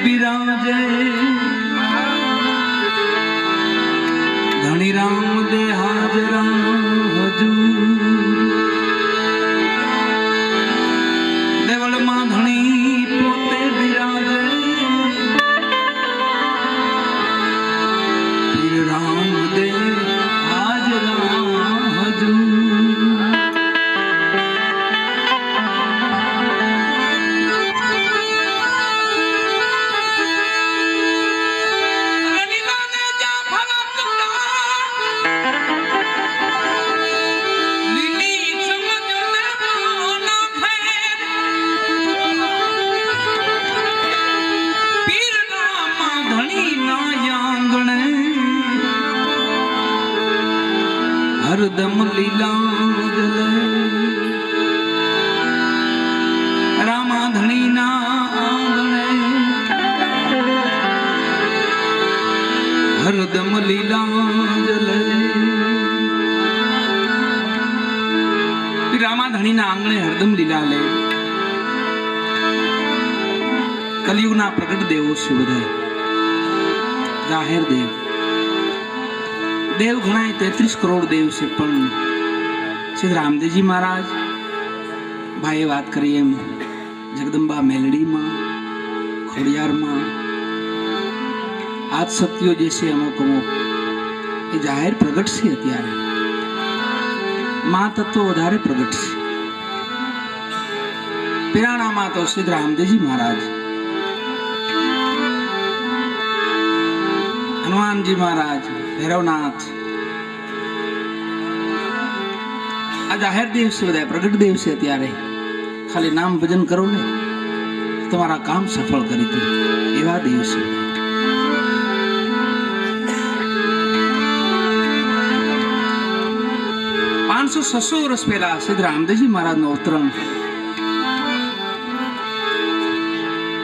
બિરાજે ધણી રામ દે હાજરા હજૂર દેવળમાં ધણી પોતે બિરાજે રામ દે હાજરા હજૂર હરદમ લીલા જલે રામા ધણી ના આંગણે હરદમ લીલા જલે રામા ધણી ના આંગણે હરદમ લીલા લે કલિયુગના પ્રગટ દેવો છે બધા જાહેર દેવ દેવ ઘણા 33 કરોડ દેવ છે પણ શ્રી રામદેવજી મહારાજ ભાઈએ વાત કરી એમ જગદંબા મેલડીમાં ખોડિયારમાં આજ શક્તિઓ જે છે અમુક અમુક એ જાહેર પ્રગટ છે અત્યારે મા તત્વ વધારે પ્રગટ છે પિરાણામાં તો શ્રી રામદેવજી મહારાજ હનુમાનજી મહારાજ ભૈરવનાથ આ જાહેર દેવ છે બધા પ્રગટ દેવ છે અત્યારે ખાલી નામ ભજન કરો ને તમારા કામ સફળ કરી દે એવા દેવ છે 500-600 વર્ષ પહેલા શ્રી રામદેવજી મહારાજનું અવતરણ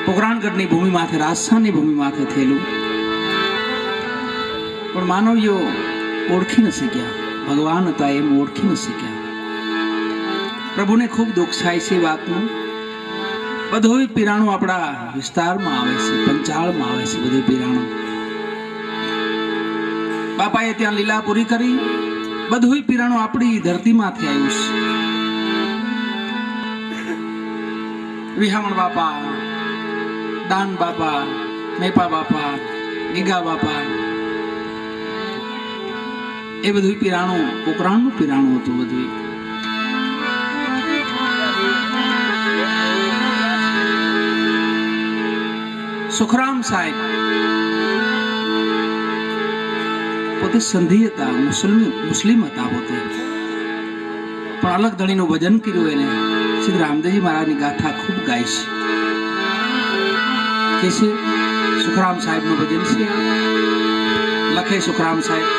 પોકરાણગઢની ભૂમિ માથે રાજસ્થાનની ભૂમિ માથે થયેલું પણ માનવીઓ ઓળખી ન શક્યા ભગવાન હતા એમ ઓળખી ન શક્યા પ્રભુને ખૂબ દુઃખ થાય છે વાતનું બધું પીરાણું આપણા વિસ્તારમાં આવે છે પંચાળમાં આવે છે બધું પીરાણું બાપાએ ત્યાં લીલા પૂરી કરી બધું પીરાણું આપણી ધરતીમાંથી આવ્યું છે વિહામણ બાપા દાન બાપા મેપા બાપા ગીગા બાપા એ બધું પીરાણું પોકરાણનું પીરાણું હતું બધું સુખરામ સાહેબ પોતે સંધી હતા મુસ્લિમ હતા પોતે પણ અલગ ધણીનું ભજન કર્યું એને શ્રી રામદેવજી મહારાજની ગાથા ખૂબ ગાય છે કે છે સુખરામ સાહેબનું ભજન છે લખે સુખરામ સાહેબ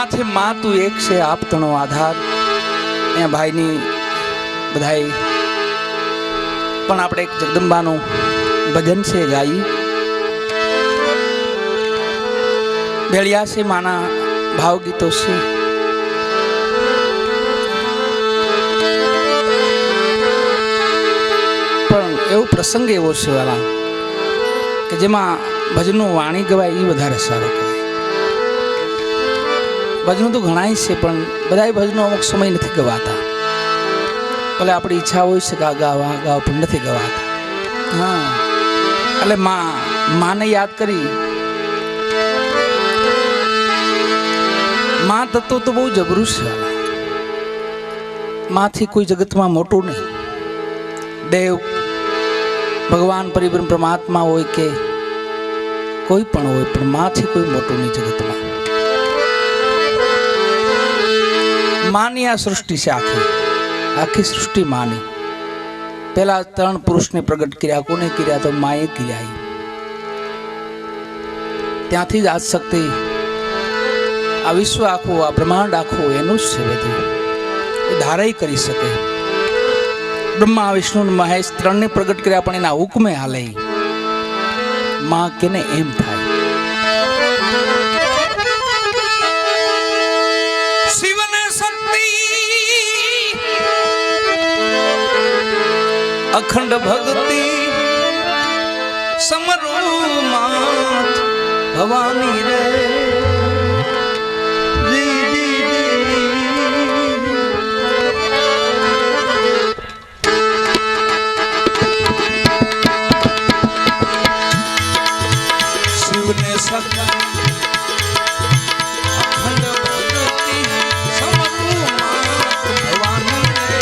માથે માં તું એક છે આપતણો આધાર. અહીંયા ભાઈની બધાય પણ આપણે એક જગદંબાનું ભજન છે ગાઈ. ભેળિયા છે માના ભાવગીતો છે. પણ એવો પ્રસંગ એવો છે વાલા કે જેમાં ભજનનું વાણી ગવાય એ વધારે સારું કહેવાય. ભજનો તો ઘણાય છે પણ બધા ભજનો અમુક સમય નથી ગવાતા. ભલે આપણી ઈચ્છા હોય છે કે આ ગાવ પણ નથી ગવાતા. હા, એટલે માને યાદ કરી. માં તત્વ તો બહુ જબરું છે. માંથી કોઈ જગતમાં મોટું નહીં. દેવ ભગવાન પરિબ્રહ્મ પરમાત્મા હોય કે કોઈ પણ હોય, પણ માંથી કોઈ મોટું નહીં જગતમાં. માની આ સૃષ્ટિ છે, આખી સૃષ્ટિ માની. પેલા 3 પુરુષને પ્રગટ કર્યા. કોને કર્યા? તો માએ કર્યા. ત્યાંથી જ આજ શક્તિ આ વિશ્વ આખું, આ બ્રહ્માંડ આખું એનું જ છે બધું. એ ધારાઈ કરી શકે. બ્રહ્મા વિષ્ણુ મહેશ 3ને પ્રગટ કર્યા પણ એના હુકમે હાલે. માં કેને એમ થાય. અખંડ ભક્તિ સમરો માત ભવાની રે. શિવને સદા અખંડ ભક્તિ સમરો માત ભવાની રે.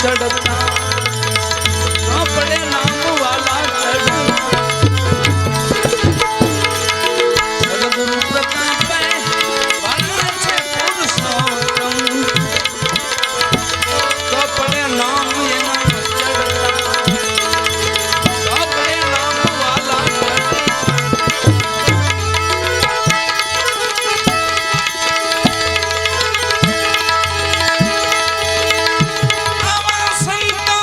ચડતા પડે નામ વાલા ચડ સદગુરુ પ્રતાપે વાલા છે પુરુષોત્તમ પડે નામ એના ચડતા પડે નામ વાલા આવા સંત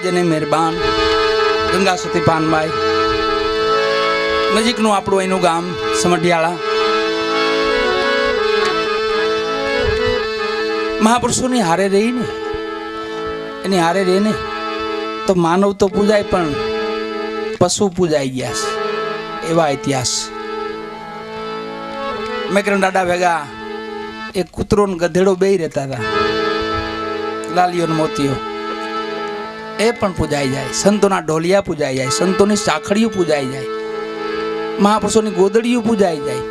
જેને મહેરબાન ગંગા સતી પાનબાઈ, નજીકનું આપણું એનું ગામ સમઢિયાળા. મહાપુરુષોની હારે રહીને, એની હારે રહીને તો માનવ તો પૂજાય પણ પશુ પૂજાઈ ગયા છે, એવા ઇતિહાસ. મેકરણ દાદા ભેગા એક કૂતરો ને ગધેડો બેય રહેતા હતા, લાલીઓ ને મોતીઓ, એ પણ પૂજાઈ જાય. સંતોના ઢોલિયા પૂજાઈ જાય, સંતોની સાખડીઓ પૂજાઈ જાય, મહાપુરુષોની ગોદડીઓ પૂજાઈ જાય.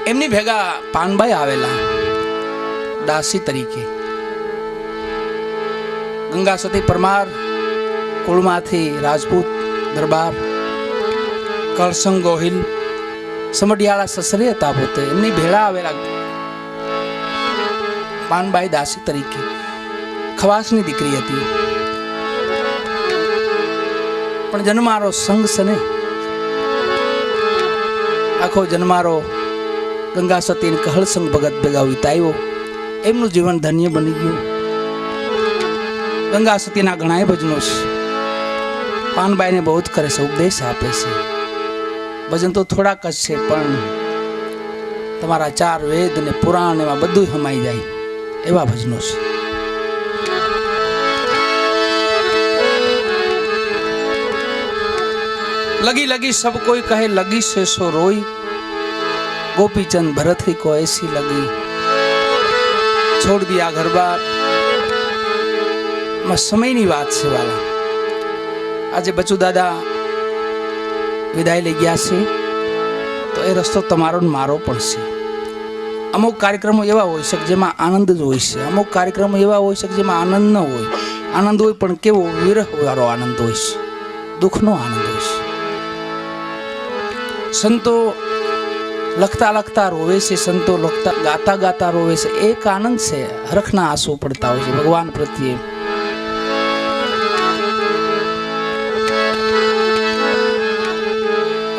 એમની ભેગા પાનબાઈ આવેલા દાસી તરીકે. ગંગા સતી પરમાર કુળમાંથી રાજપૂત દરબાર, કરસંગ ગોહિલ, સમઢિયાળા સસરે હતા પોતે. એમની ભેળા આવેલા પાનબાઈ દાસી તરીકે. ખવાસની દીકરી હતી, પણ જન્મારો સંગ સને આખો જન્મારો ગંગા સતી કહળ સંગ ભગત ભેગા વિતાવ્યો. એમનું જીવન ધન્ય બની ગયું. ગંગા સતીના ઘણા ભજનો છે. પાનબાઈને બહુ જ કરે છે, ઉપદેશ આપે છે. ભજન તો થોડાક જ છે, પણ તમારા 4 વેદ ને પુરાણ એમાં બધું હમાઈ જાય એવા ભજનો છે. લગી લગી સબ કોઈ કહે, લગી છે સો રોઈ, ગોપીચંદ ભરત ही को ऐसी लगी, छोड़ दिया घर बार. સમયની વાત છે વાલા. આજે બચુ દાદા વિદાય લઈ ગયા છે, તો એ રસ્તો તમારો ને મારો પણ છે. અમુક કાર્યક્રમો એવા હોય છે જેમાં આનંદ જ હોય છે, અમુક કાર્યક્રમો એવા હોય છે જેમાં આનંદ ન હોય. આનંદ હોય પણ કેવો વિરહ વાળો આનંદ હોય છે, દુઃખનો આનંદ હોય છે. સંતો લખતા લખતા રોવે છે, સંતો લખતા ગાતા ગાતા રોવે છે. એક આનંદ છે, હરખના આંસુ પડતા હોય છે ભગવાન પ્રત્યે.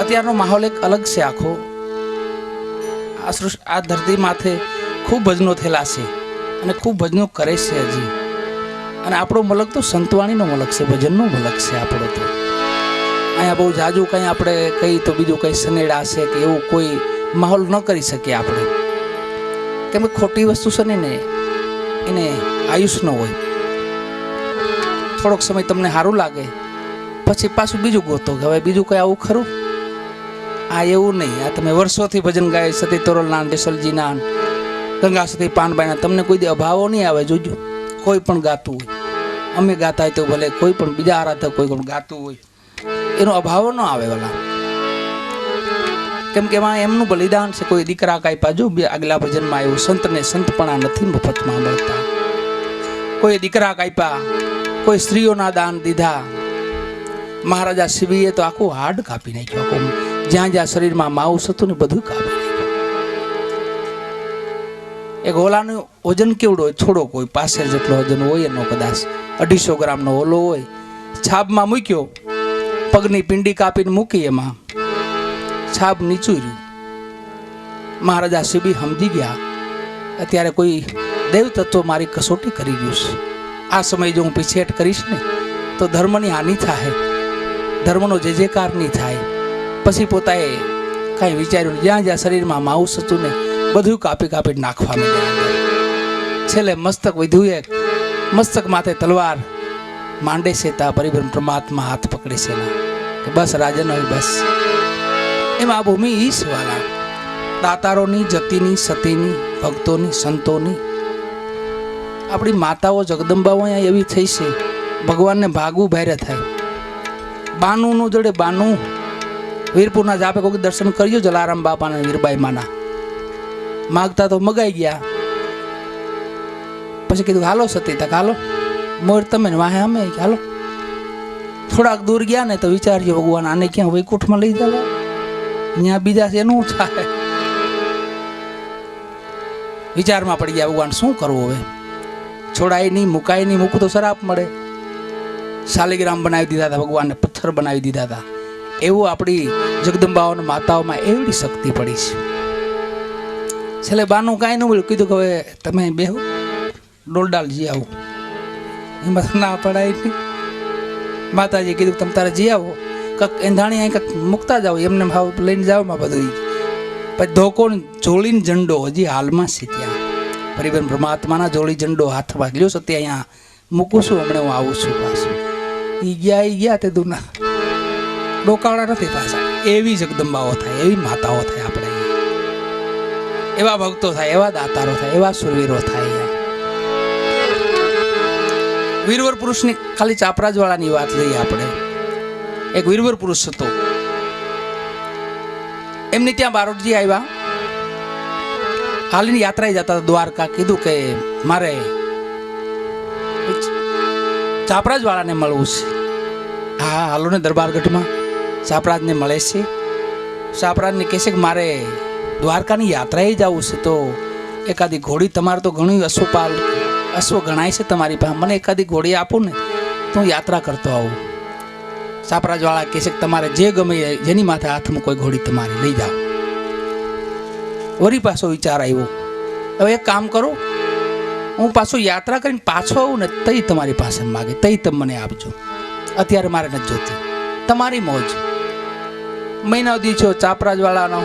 અત્યારનો માહોલ એક અલગ છે આખો. આ ધરતી માથે ખૂબ ભજનો થયેલા છે અને ખૂબ ભજનો કરે છે હજી. અને આપણો મલક તો સંતવાણીનો મલક છે, ભજનનો મલક છે આપણો. તો અહીંયા બહુ જાજુ કંઈ આપણે કંઈ તો બીજું કંઈ સનેડા છે કે એવું કોઈ માહોલ ન કરી શકીએ આપણે, કેમ કે ખોટી વસ્તુ છે ને એને આયુષ ન હોય. થોડોક સમય તમને સારું લાગે, પછી પાછું બીજું ગોતો કે હવે બીજું કંઈ આવું ખરું. આ એવું નહીં. આ તમે વર્ષોથી ભજન ગાય સતી તોરલના, દેસલજીના, ગંગા સતી પાનબાઈના, તમને કોઈ દી અભાવો નહીં આવે. જોજો, કોઈ પણ ગાતું હોય, અમે ગાતા હોય તો ભલે, કોઈ પણ બીજા આરાધક કોઈ પણ ગાતું હોય, એનો અભાવ ન આવે વાલા. કેમ કે એમાં એમનું બલિદાન છે. કોઈ દીકરા કાપ્યા, જો આગલા ભજનમાં આવ્યું, સંતને સંતપણા નથી મફતમાં મળતા. કોઈ દીકરા કાપ્યા, કોઈ સ્ત્રીઓના દાન દીધા. મહારાજા શિવીએ તો આખું હાડ કાપી નાખ્યું, આખું જ્યાં જ્યાં શરીરમાં માંસ હતું ને બધું કાપી નાખ્યું. એક ઓલાનું વજન કેવડો હોય? થોડોક હોય, પાસેર જેટલો વજન હોય એનો, કદાચ 250 ગ્રામનો ઓલો હોય. છાબમાં મૂક્યો, પગની પિંડી કાપીને મૂકી, એમાં છાબ નીચું રહ્યું. મહારાજા શિબી સમજી ગયા, અત્યારે કોઈ દેવ તત્વ મારી કસોટી કરી રહ્યું છે. આ સમય જો હું પીછેટ કરીશ ને તો ધર્મની હાનિ થાય, ધર્મનો જે જેકાર નહીં થાય. પછી પોતાએ કાંઈ વિચાર્યું, જ્યાં જ્યાં શરીરમાં માંસ હતું ને બધું કાપી કાપી નાખવા માંડ્યા. છેલ્લે મસ્તક વધ્યું એક, મસ્તક માથે તલવાર માંડે છે. તા પરિબ્રહ્મ પરમાત્મા હાથ પકડે છે કે બસ રાજન હોય, બસ. એમાં આ ભૂમિ ઈશ વાલા, દાતારોની, જતીની, સતીની, ભક્તોની, સંતોની. આપણી માતાઓ જગદંબાઓ અહીંયા એવી થઈ છે, ભગવાનને ભાગવું ભારે થાય. બાનુનું જોડે બાનું વીરપુરના જાપે કોઈ દર્શન કર્યો જલારામ બાપાના, વીરબાઈ માના માગતા તો મગાઈ ગયા. પછી કીધું હાલો સતી, તક હાલો મોર તમે ને વાહે અમે, હાલો. થોડાક દૂર ગયા ને તો વિચાર્યો, ભગવાન આને ક્યાં વૈકુંઠમાં લઈ જાવ, ત્યાં બીજા છે એનું થાય. વિચારમાં પડી ગયા, ભગવાન શું કરવું હવે? છોડાય નહીં, મુકાય નહીં, મૂકું તો શરાપ મળે. શાલિગ્રામ બનાવી દીધા હતા ભગવાનને, પથ્થર બનાવી દીધા હતા. એવું આપણી જગદંબાઓના માતાઓમાં એવડી શક્તિ પડી છે. છેલ્લે બાનું કાંઈ ન બોલ્યું, કીધું કે હવે તમે બેહો, ડોલડાલ જી આવો. એમાં ના પડાય નહીં. માતાજી કીધું તમે તારે જી આવો, કંઈક એંધાણી અહીં કંઈક મૂકતા જાઓ, એમને ભાવ લઈને જાઓ માં બધું. પછી ધોકો જોડીને ઝંડો હજી હાલમાં છે ત્યાં. પરિબન પરમાત્માના જોડી ઝંડો હાથમાં લ્યો છો તે અહીંયા મૂકું છું, હમણાં હું આવું છું પાછું. એ ગયા તે દુના ડોકાવાળા નથી પાછા. એવી જગદંબાઓ થાય, એવી માતાઓ થાય આપણે, એવા ભક્તો થાય, એવા દાતારો થાય, એવા સુરવીરો થાય. વીરવર પુરુષની ખાલી ચાપરાજ વાળાની વાત લઈએ આપણે. એક વીરવર પુરુષ હતો, એમની ત્યાં બારોટજી આવ્યા, હાલીની યાત્રાએ જતા હતા દ્વારકા. કીધું કે મારે ચાપરાજ વાળાને મળવું છે. હા હાલો ને દરબારગઢમાં ચાપરાજને મળે છે. ચાપરાજને કહે છે કે મારે દ્વારકાની યાત્રાએ જવું છે, તો એકાદી ઘોડી, તમારે તો ઘણી અશ્વ ગણાય છે તમારી પાસે, મને એકાદી ઘોડી આપો ને તો હું યાત્રા કરતો આવું. ચાપરાજ વાળા કહે છે કે તમારે જે ગમે જેની માથે હાથમાં કોઈ ઘોડી તમારે લઈ જાઓ. વળી પાછો વિચાર આવ્યો, હવે એક કામ કરો, હું પાછો યાત્રા કરીને પાછો આવું ને તઈ તમારી પાસે માગે, તઈ તમે મને આપજો, અત્યારે મારે નથી જોતી, તમારી મોજ. મહિના દી છો ચાપરાજ વાળાનો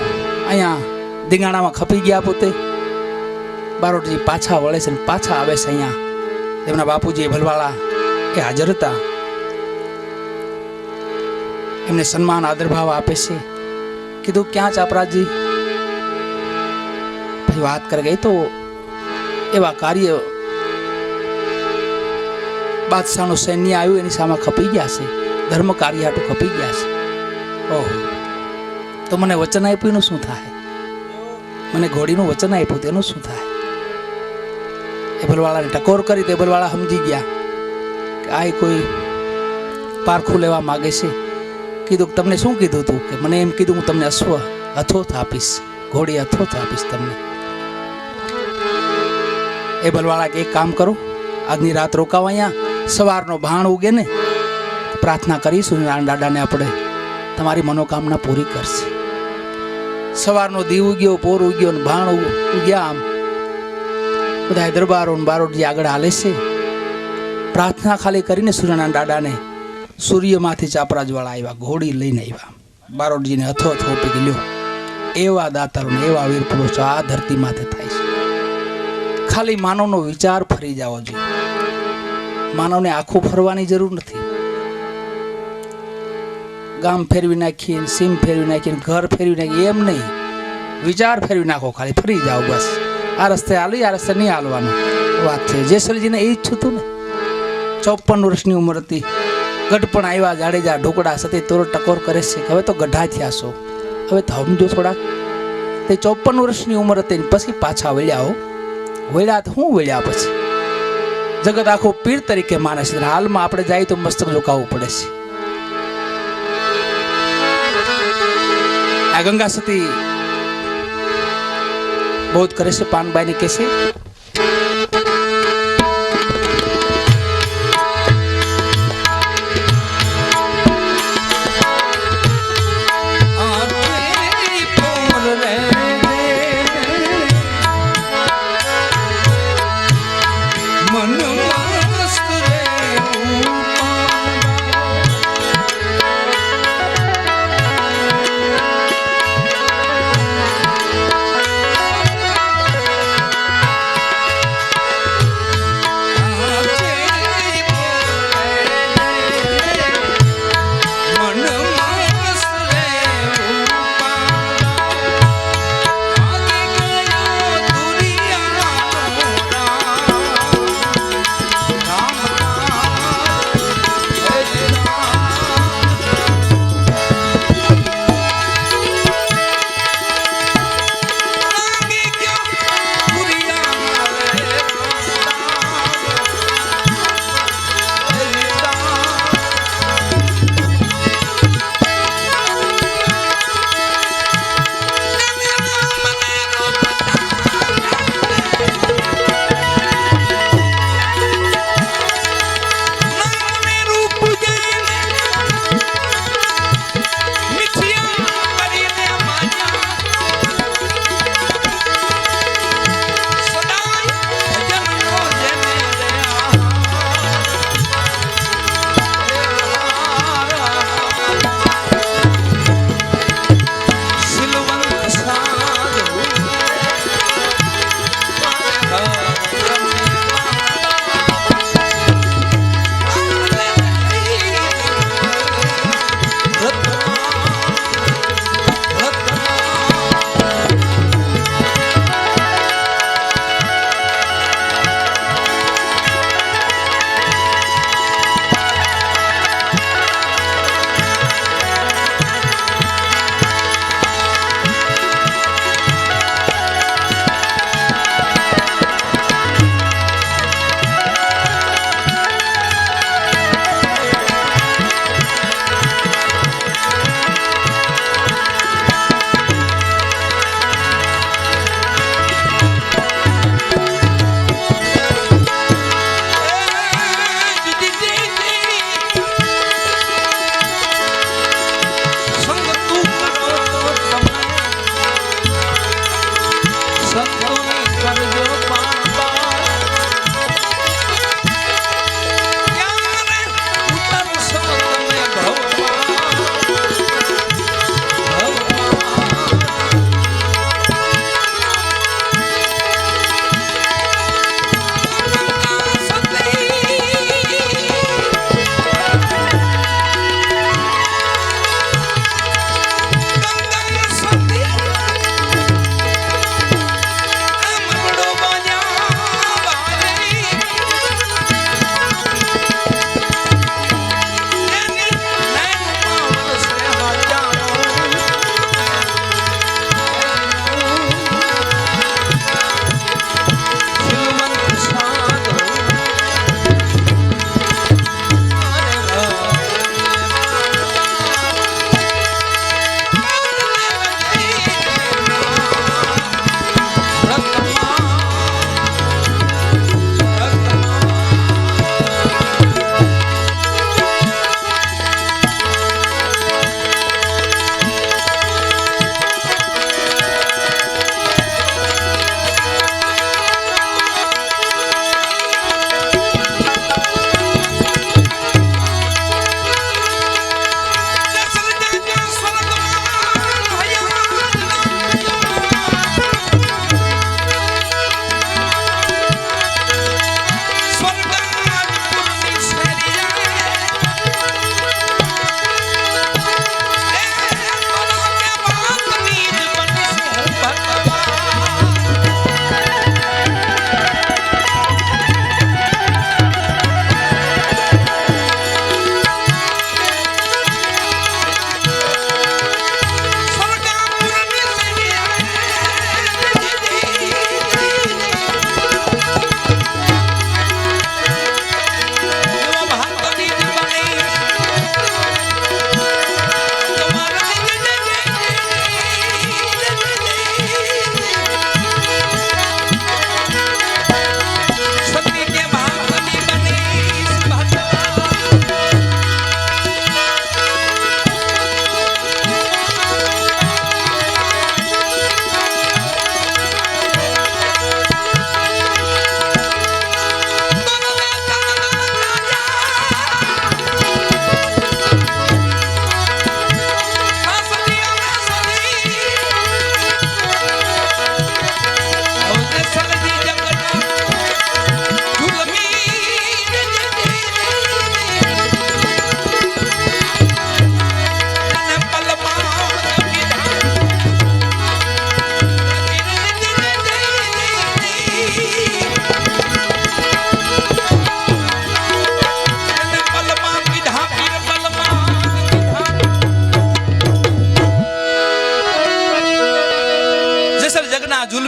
અહીંયા ધીંગાણામાં ખપી ગયા પોતે. બારોટજી પાછા વળે છે ને પાછા આવે છે અહીંયા. એમના બાપુજી ભલવાળા એ હાજર હતા, એમને સન્માન આદરભાવ આપે છે. કીધું ક્યાં ચાપરાજી? ભાઈ વાત કરી ગઈ તો એવા કાર્ય બાદશાહનું સૈન્ય આવ્યું, એની સામે ખપી ગયા છે, ધર્મ કાર્ય હાટું ખપી ગયા છે. ઓહો, તો મને વચન આપ્યું એનું શું થાય? મને ઘોડીનું વચન આપ્યું તેનું શું થાય? એ ભલવાળાને ટકોર કરી. તે ભલવાળા સમજી ગયા કે આ કોઈ પારખું લેવા માગે છે. કીધું તમને શું કીધું તું? કે મને એમ કીધું હું તમને અશ્વ અથોથ આપીશ, ઘોડી અથોથ આપીશ તમને. એ ભલવાળા કે એક કામ કરો, આજની રાત રોકાવ અહીંયા, સવારનો ભાણ ઉગે ને પ્રાર્થના કરીશું નારાયણ દાદાને, આપણે તમારી મનોકામના પૂરી કરશે. સવારનો દીવ ઉગ્યો, પોર ઉગ્યો ને ભાણ ઉગ્યા. આમ બધા દરબારો બારોટજી આગળ હાલે છે. પ્રાર્થના ખાલી કરીને સૂર્યનારાયણ દાદાને સૂર્યમાંથી ચાપરાજ વાળા આવ્યા, ઘોડી લઈને આવ્યા. બારોટજીને હથો આપી ગયો. એવા દાતારો ને એવા વીર પુરુષો આ ધરતી માથે થાય છે. ખાલી માનવનો વિચાર ફરી જવો જોઈએ. માનવને આખું ફરવાની જરૂર નથી. ગામ ફેરવી નાખીએ, સીમ ફેરવી નાખીએ, ઘર ફેરવી નાખીએ એમ નહીં, વિચાર ફેરવી નાખો, ખાલી ફરી જાઓ બસ. આ રસ્તે હાલી, આ રસ્તે નહીં હાલવાનું વાત છે. જેસલજીને એ ઈચ્છું હતું ને, 54 વર્ષની ઉંમર હતી, ગઢપણ આવ્યા, જાડેજા ઢોકડા સતી તોર ટકોર કરે છે. હવે તો ગઢા થયા છો, હવે તો સમજો થોડાક. તે 54 વર્ષની ઉંમર હતી, પછી પાછા વળ્યા. વળ્યા તો હું વળ્યા પછી જગત આખો પીર તરીકે માને છે. હાલમાં આપણે જાય તો મસ્તક ઝુકાવવું પડે છે. આ ગંગા સતી બહુ કરે છે. પાનબાઈ ને કહે છે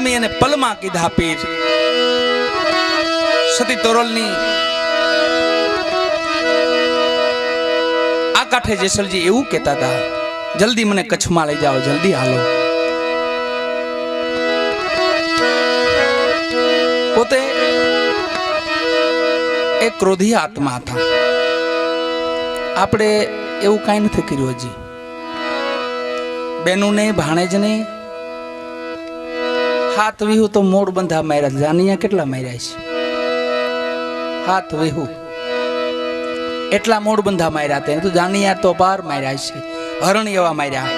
જન્મી અને પલમાં કીધા પીર. સતી તોરલની આ કાંઠે જેસલજી એવું કહેતા હતા, જલ્દી મને કચ્છમાં લઈ જાઓ, જલ્દી હાલો. પોતે એક ક્રોધી આત્મા હતા. આપણે એવું કાંઈ નથી કર્યું હજી. બેનુને ભાણેજને હાથ વિહુ તો મોડ બંધા માર્યા. જાનિયા કેટલા માર્યા છે? હાથ વિહુ એટલા મોડ બંધા માર્યા હતા. તો જાનિયા તો પાર માર્યા છે. હરણ એવા માર્યા,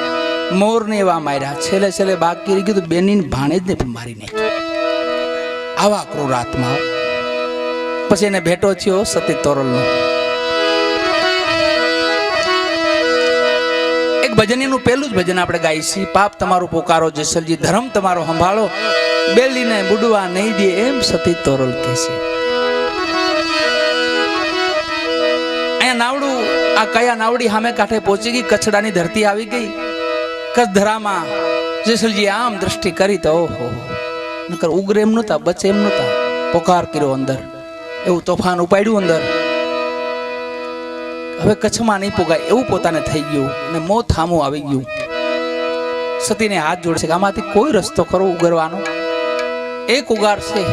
મોર ને એવા માર્યા. છેલ્લે છેલ્લે બાકી રહી ગયું તો બેની ભાણેજને પણ મારી નાખી. આવા ક્રૂર આત્મા. પછી એને ભેટો થયો સતી તોરલનો. એક ભજનનું પહેલું જ ભજન આપણે ગાઈ છીએ, પાપ તમારું પોકારો જેસલજી, ધર્મ તમારો સંભાળો, બેલીને બુડવા નહીં દે એમ સતી તોરલ કહે છે. અહીંયા નાવડું, આ કયા નાવડી સામે કાંઠે પહોંચી ગઈ, કચ્છડાની ધરતી આવી ગઈ. કચ્છ ધરામાં જેસલજી આમ દ્રષ્ટિ કરી તો ઓહો, નકર ઉગ્ર એમ નહોતા, બચે એમ નહોતા. પોકાર કર્યો અંદર, એવું તોફાન ઉપાડ્યું અંદર. હવે કચ્છમાં નહીં પોગાય એવું પોતાને થઈ ગયું અને મોત થામું આવી ગયું. સતીને હાથ જોડશે કે આમાંથી કોઈ રસ્તો કરો ઉગરવાનો. એક ઉગાર છે,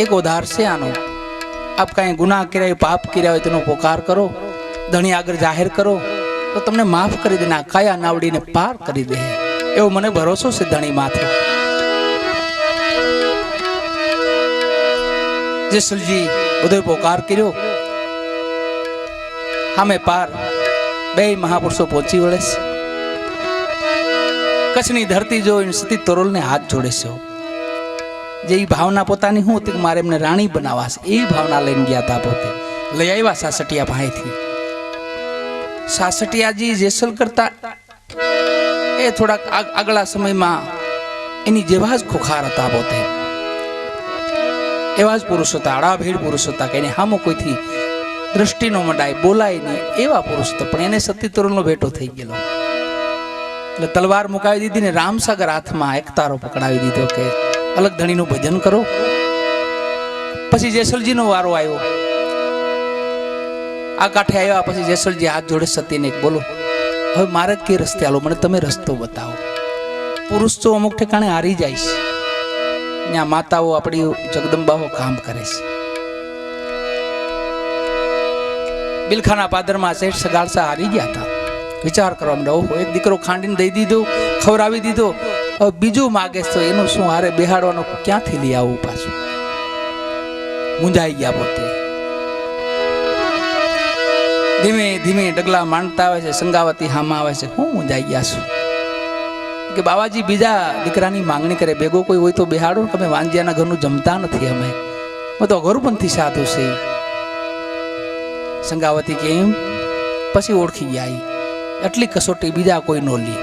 એક ઉધાર છે આનો. આપ કાંઈ ગુનાહ કર્યા, પાપ કર્યા હોય તેનો પોકાર કરો, ધણી આગળ જાહેર કરો તો તમને માફ કરી દે. ના કાયા નાવડીને પાર કરી દે એવો મને ભરોસો છે ધણી માથે. જેસલજી બધો પોકાર કર્યો. સામે પાર બે મહાપુરુષો પહોંચી વળે છે. કચ્છની ધરતી જોઈને સતી તોરલને હાથ જોડે છે. જે ભાવના પોતાની શું હતી કે મારે એમને રાણી બનાવવા છે, એ ભાવના લઈને ગયા હતા. પોતે લઈ આવ્યા સાસટિયા પાસેથી. સાસટિયાજી જેસલ કરતા એ થોડાક આગલા સમયમાં એની જેવા જ ખુખાર હતા. પોતે એવા જ પુરુષ હતા, આડાભેડ પુરુષ હતા કે એને હામો કોઈથી દ્રષ્ટિ નો મંડાય, બોલાય નહીં એવા પુરુષ હતા. પણ એને સતી તોરલનો ભેટો થઈ ગયેલો એટલે તલવાર મુકાવી દીધી ને રામસાગર હાથમાં એક તારો પકડાવી દીધો કે અલગ ધણીનું ભજન કરો. પછી જેસલજીનો વારો આવ્યો. આ કાંઠે આવ્યા પછી જેસલજી હાથ જોડે સતીને બોલો, હવે મારે કે રસ્તે હાલો, મને તમે રસ્તો બતાવો. પુરુષ તો અમુક ઠેકાણે હારી જાય છે. ત્યાં માતાઓ આપણી જગદંબાઓ કામ કરે છે. બિલખાના પાદરમાં શેઠ સગાડસા હારી ગયા હતા. વિચાર કરવા માંડ્યા, ઓહો, એક દીકરો ખાંડીને દઈ દીધો, ખવડાવી દીધો, હવે બીજું માગે તો એનું શું હારે બેહાડવાનું, ક્યાંથી લઈ આવું પાછું? મૂંઝાઈ ગયા પોતે. ધીમે ધીમે ડગલા માંડતા આવે છે. સંગાવતી હામાં આવે છે, હું મૂંઝાઈ ગયા છું કે બાવાજી બીજા દીકરાની માંગણી કરે, ભેગો કોઈ હોય તો બેહાડો, તમે વાંજિયાના ઘરનું જમતા નથી. અમે તો અઘરપંથી સાધુ છે. સંગાવતી કેમ પછી ઓળખી ગયા. એટલી કસોટી બીજા કોઈ નો લે,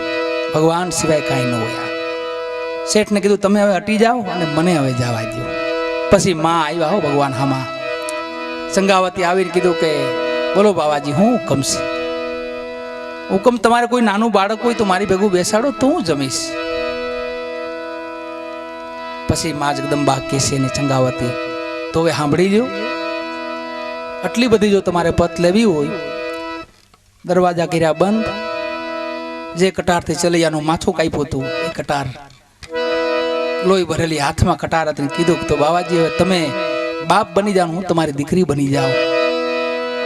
ભગવાન સિવાય કાંઈ ન હોય. શેઠને કીધું તમે હવે હટી જાઓ અને મને હવે જવા દો. પછી માં આવ્યા હો ભગવાન હામાં. સંગાવતી આવીને કીધું કે બોલો બાવાજી, હું હુકમ છે? હુકમ તમારે કોઈ નાનું બાળક હોય તો મારી ભેગું બેસાડો તો હું જમીશ. પછી માં જગદંબા કહે છે ને સંગાવતી, તો હવે સાંભળી લો, આટલી બધી જો તમારે પત લેવી હોય, દરવાજા કર્યા બંધ. જે કટારથી ચલૈયાનું માથું કાપ્યું હતું એ કટાર, લોહી ભરેલી હાથમાં કટાર હતી. કીધું તો બાવાજી હવે તમે બાપ બની જાઓ, હું તમારી દીકરી બની જાઓ.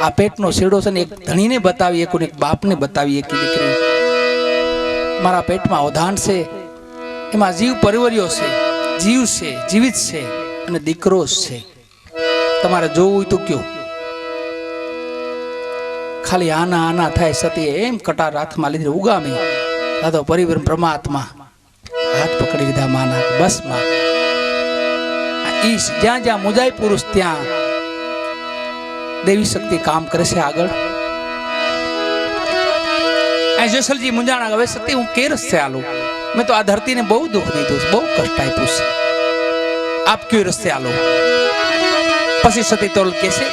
આ પેટનો શેડો છે ને એક ધણીને બતાવી, એક બાપને બતાવી, એક દીકરી મારા પેટમાં અવધાન છે, એમાં જીવ પરિવર્યો છે, જીવ છે, જીવિત છે અને દીકરો છે. તમારે જોવું હોય તો કયો. ખાલી આના આના થાય. સતી એમ કટાર હાથમાં લીધી, ઉગામી દાદો પરિવર પરમાત્મા હાથ પકડી લીધા માના. બસ માં ઈશ જ્યાં જ્યાં મુજાય પુરુષ ત્યાં દેવી શક્તિ કામ કરે છે. આગળ જેસલજી મુંજાણા, હવે સતી હું કે રસ્તે આલું? મેં તો આ ધરતીને બહુ દુઃખ દીધું છે, બહુ કષ્ટ આપ્યું છે, આપ કયો રસ્તે આલો? પછી સતી તોલ કે છે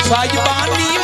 સાહેબાની